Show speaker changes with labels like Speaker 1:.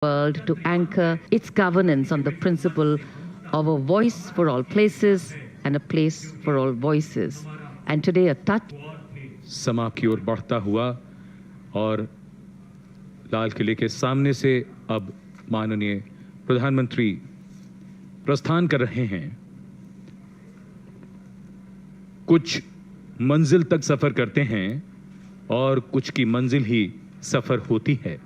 Speaker 1: world to anchor its governance on the principle of a voice for all places and a place for all voices. And today a touch
Speaker 2: समा की ओर बढ़ता हुआ और लाल किले के सामने से अब माननीय प्रधानमंत्री प्रस्थान कर रहे हैं। कुछ मंजिल तक सफर करते हैं और कुछ की मंजिल ही सफर होती है।